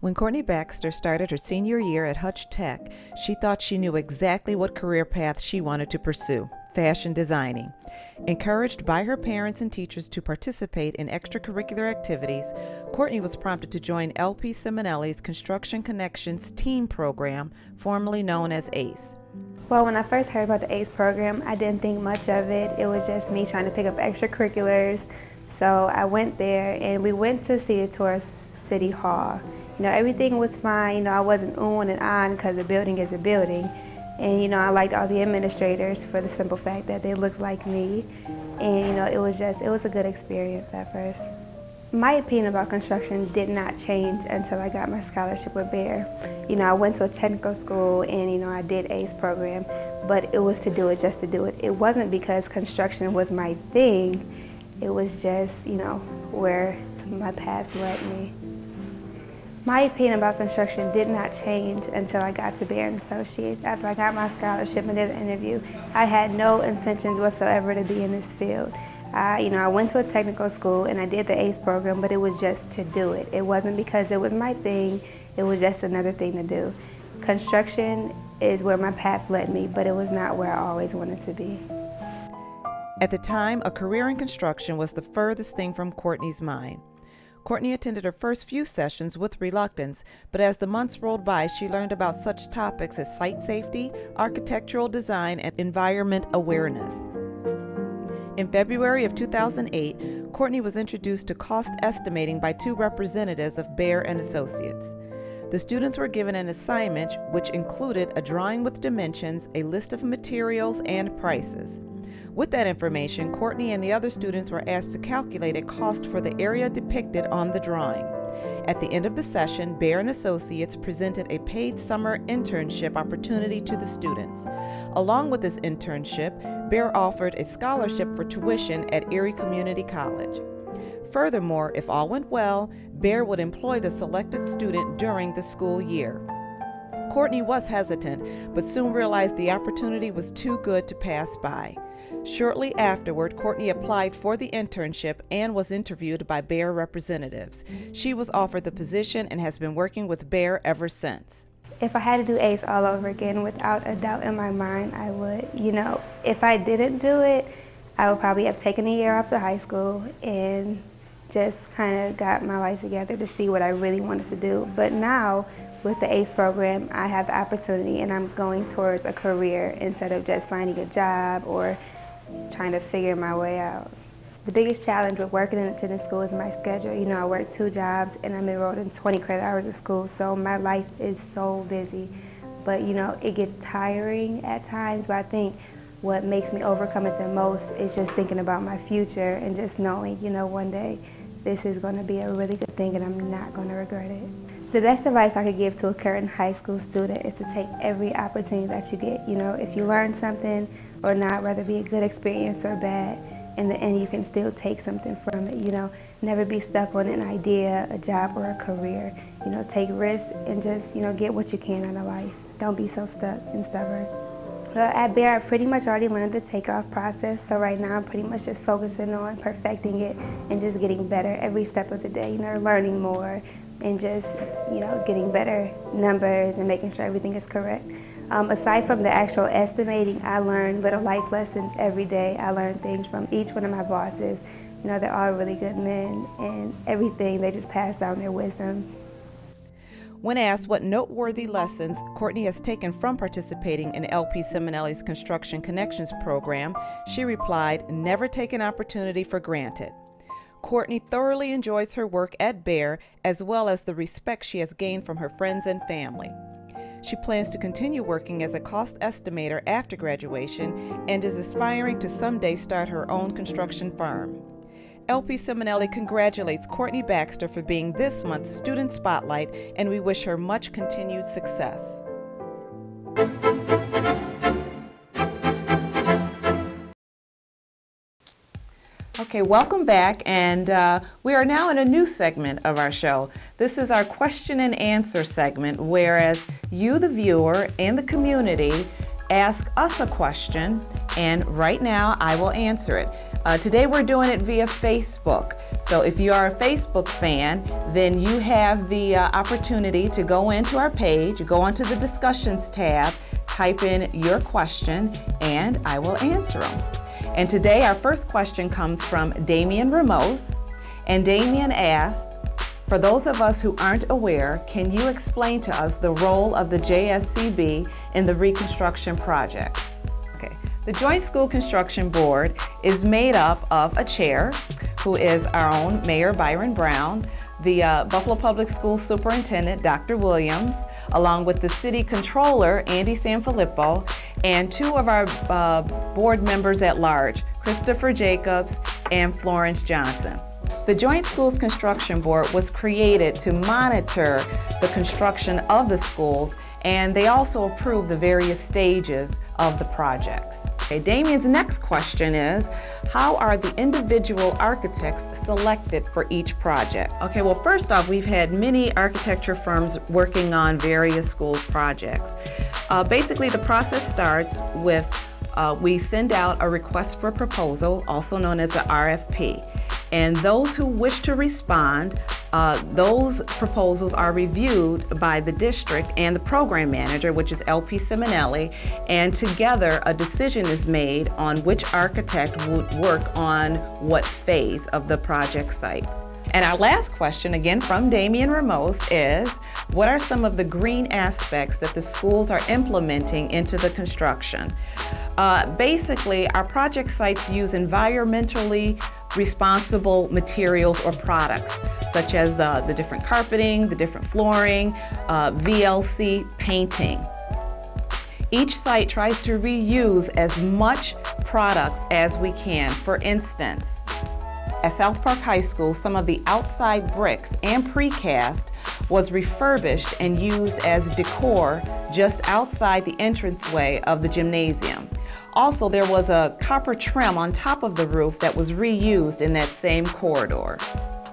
When Courtney Baxter started her senior year at Hutch Tech, she thought she knew exactly what career path she wanted to pursue: fashion designing. Encouraged by her parents and teachers to participate in extracurricular activities, Courtney was prompted to join LPCiminelli's Construction Connections Team Program, formerly known as ACE. Well, when I first heard about the ACE program, I didn't think much of it. It was just me trying to pick up extracurriculars. So I went there and we went to see a tour of City Hall. Everything was fine. I wasn't on and on because the building is a building. And, I liked all the administrators for the simple fact that they looked like me. And, it was a good experience at first. My opinion about construction did not change until I got my scholarship with Bayer. I went to a technical school and, I did ACE program, but it was to do it just to do it. It wasn't because construction was my thing. It was just, where my path led me. My opinion about construction did not change until I got to Bayer & Associates. After I got my scholarship and did an interview, I had no intentions whatsoever to be in this field. I went to a technical school and I did the ACE program, but it was just to do it. It wasn't because it was my thing, it was just another thing to do. Construction is where my path led me, but it was not where I always wanted to be. At the time, a career in construction was the furthest thing from Courtney's mind. Courtney attended her first few sessions with reluctance, but as the months rolled by, she learned about such topics as site safety, architectural design, and environment awareness. In February of 2008, Courtney was introduced to cost estimating by two representatives of Bayer & Associates. The students were given an assignment which included a drawing with dimensions, a list of materials, and prices. With that information, Courtney and the other students were asked to calculate a cost for the area depicted on the drawing. At the end of the session, Bayer & Associates presented a paid summer internship opportunity to the students. Along with this internship, Bayer offered a scholarship for tuition at Erie Community College. Furthermore, if all went well, Bayer would employ the selected student during the school year. Courtney was hesitant, but soon realized the opportunity was too good to pass by. Shortly afterward, Courtney applied for the internship and was interviewed by Bayer representatives. She was offered the position and has been working with Bayer ever since. If I had to do ACE all over again, without a doubt in my mind, I would. If I didn't do it, I would probably have taken a year after high school and just kind of got my life together to see what I really wanted to do. But now, with the ACE program, I have the opportunity and I'm going towards a career instead of just finding a job or trying to figure my way out. The biggest challenge with working in a tennis school is my schedule. I work 2 jobs and I'm enrolled in 20 credit hours of school, so my life is so busy. But it gets tiring at times, but I think what makes me overcome it the most is just thinking about my future and just knowing, one day this is going to be a really good thing and I'm not going to regret it. The best advice I could give to a current high school student is to take every opportunity that you get. If you learn something or not, whether it be a good experience or bad, in the end you can still take something from it. Never be stuck on an idea, a job, or a career. Take risks and just, get what you can out of life. Don't be so stuck and stubborn. Well, at Bayer, I pretty much already learned the takeoff process, so right now I'm pretty much just focusing on perfecting it and just getting better every step of the day, learning more and just, getting better numbers and making sure everything is correct. Aside from the actual estimating, I learn little life lessons every day. I learn things from each one of my bosses. They're all really good men, and everything, they just pass down their wisdom. When asked what noteworthy lessons Courtney has taken from participating in LPCiminelli's Construction Connections program, she replied, "Never take an opportunity for granted." Courtney thoroughly enjoys her work at Bayer, as well as the respect she has gained from her friends and family. She plans to continue working as a cost estimator after graduation and is aspiring to someday start her own construction firm. LPCiminelli congratulates Courtney Baxter for being this month's Student Spotlight, and we wish her much continued success. Okay, welcome back, and we are now in a new segment of our show. This is our question and answer segment, whereas you, the viewer, and the community ask us a question, and right now I will answer it. Today we're doing it via Facebook. So if you are a Facebook fan, then you have the opportunity to go into our page, go onto the discussions tab, type in your question, and I will answer them. And today our first question comes from Damian Ramos. And Damian asks, for those of us who aren't aware, can you explain to us the role of the JSCB in the Reconstruction project? Okay. The Joint School Construction Board is made up of a chair, who is our own Mayor Byron Brown, the Buffalo Public Schools Superintendent, Dr. Williams, along with the City Controller, Andy Sanfilippo, and two of our board members at large, Christopher Jacobs and Florence Johnson. The Joint Schools Construction Board was created to monitor the construction of the schools, and they also approve the various stages of the projects. Okay, Damian's next question is, how are the individual architects selected for each project? Okay, well, first off, we've had many architecture firms working on various school projects. Basically, the process starts with we send out a request for proposal, also known as an RFP. And those who wish to respond, those proposals are reviewed by the district and the program manager, which is LPCiminelli, and together a decision is made on which architect would work on what phase of the project site. And our last question, again from Damian Ramos, is what are some of the green aspects that the schools are implementing into the construction? Basically, our project sites use environmentally responsible materials or products, such as the different carpeting, the different flooring, VLC painting. Each site tries to reuse as much products as we can. For instance, at South Park High School, some of the outside bricks and precast was refurbished and used as decor just outside the entranceway of the gymnasium. Also, there was a copper trim on top of the roof that was reused in that same corridor.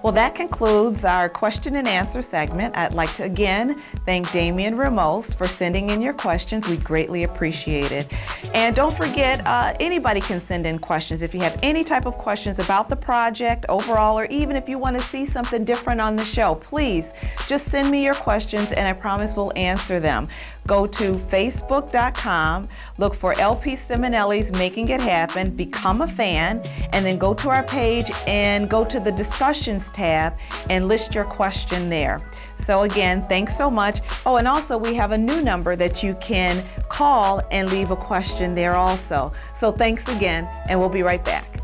Well, that concludes our question and answer segment. I'd like to again thank Damian Ramos for sending in your questions. We greatly appreciate it. And don't forget, anybody can send in questions. If you have any type of questions about the project overall, or even if you want to see something different on the show, please just send me your questions and I promise we'll answer them. Go to facebook.com, look for LPCiminelli's Making It Happen, become a fan, and then go to our page and go to the discussions tab and list your question there. So again, thanks so much. Oh, and also we have a new number that you can call and leave a question there also. So thanks again, and we'll be right back.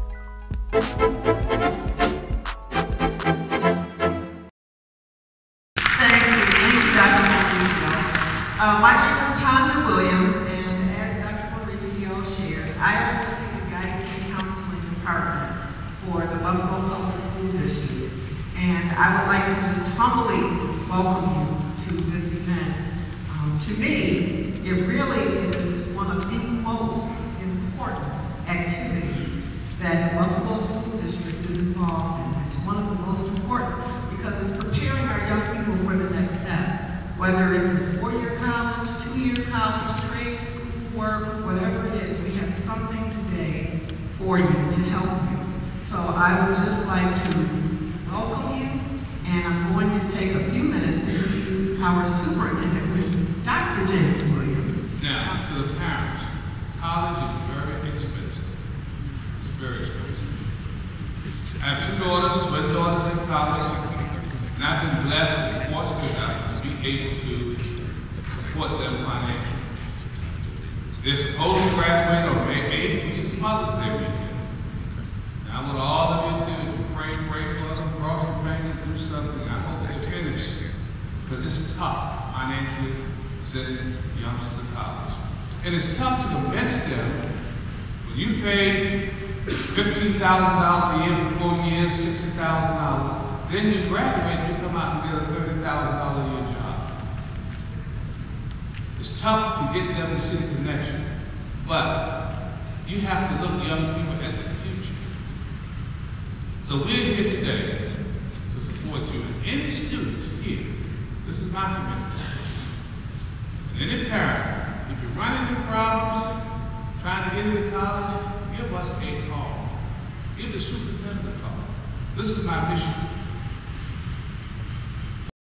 My name is Tanja Williams, and as Dr. Mauricio shared, I oversee the Guidance and Counseling Department for the Buffalo Public School District. And I would like to just humbly welcome you to this event. To me, it really is one of the most important activities that the Buffalo School District is involved in. It's one of the most important because it's preparing our young people for the next step. Whether it's a 4-year college, 2-year college, trade school, work, whatever it is, we have something today for you to help you. So I would just like to welcome you, and I'm going to take a few minutes to introduce our superintendent, who is Dr. James Williams. Now, to the parents, college is very expensive. It's very expensive. I have 2 daughters, twin daughters in college, and I've been blessed and fortunate enough to be able to support them financially. They're supposed to graduate on May 8th, which is Mother's Day weekend. Now I want all of you to, if you pray for them, cross your fingers, do something. I hope they finish, because it's tough financially sending youngsters to college. And it's tough to convince them when you pay $15,000 a year for 4 years, $60,000. Then you graduate, you come out and get a $30,000 a year job. It's tough to get them to see the connection, but you have to look young people at the future. So we're here today to support you. And any student here, this is my commitment. And any parent, if you're running into problems, trying to get into college, give us a call. Give the superintendent a call. This is my mission.